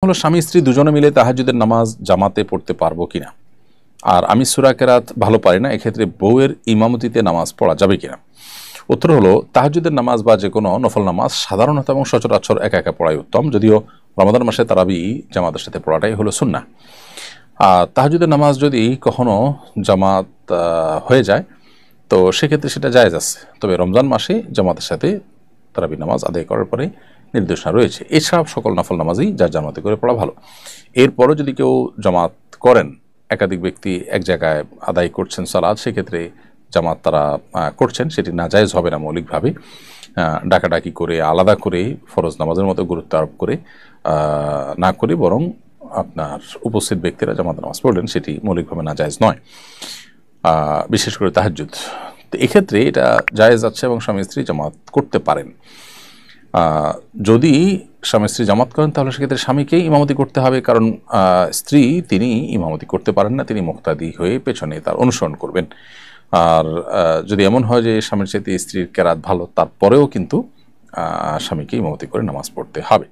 হলো স্বামী স্ত্রী দুজনে মিলে তাহাজ্জুদের নামাজ জামাতে পড়তে পারবো কিনা, আর আমি সূরা কেরাত ভালো পারি না, এক্ষেত্রে বউয়ের ইমামতিতে নামাজ পড়া যাবে কিনা। উত্তর হলো তাহাজ্জুদের নামাজ বা যে কোনো নফল নামাজ সাধারণত এবং সচরাচর একা একা পড়াই উত্তম, যদিও রমাদান মাসে তারাবি জামাতের সাথে পড়াটাই হলো সুন্নাহ। আর তাহাজ্জুদের নামাজ যদি কখনো জামাত হয়ে যায় তো সেক্ষেত্রে সেটা জায়েজ আছে, তবে রমজান মাসে জামাতের সাথে তারাবি নামাজ আদায় করার পরে নির্দেশনা রয়েছে। এছাড়া সকল নফল নামাজই যার জামাতে করে পড়া ভালো। এরপরও যদি কেউ জামাত করেন, একাধিক ব্যক্তি এক জায়গায় আদায় করছেন সালাত, সেক্ষেত্রে জামাত তারা করছেন, সেটি নাজায়েজ হবে না মৌলিকভাবে। ডাকাডাকি করে আলাদা করে ফরজ নামাজের মতো গুরুত্ব আরোপ করে না করে বরং আপনার উপস্থিত ব্যক্তিরা জামাত নামাজ পড়লেন, সেটি মৌলিকভাবে নাজায়েজ নয়, বিশেষ করে তাহাজ্জুদ। তো এক্ষেত্রে এটা জায়েজ আছে এবং স্বামী স্ত্রী জামাত করতে পারেন। যদি স্বামী স্ত্রী জামাত করেন তাহলে সেক্ষেত্রে স্বামীকেই ইমামতি করতে হবে, কারণ স্ত্রী তিনি ইমামতি করতে পারেন না, তিনি মুক্তাদি হয়ে পেছনে তার অনুসরণ করবেন। আর যদি এমন হয় যে স্বামীর চাইতে স্ত্রীর কেরাত ভালো, তারপরেও কিন্তু স্বামীকে ইমামতি করে নামাজ পড়তে হবে।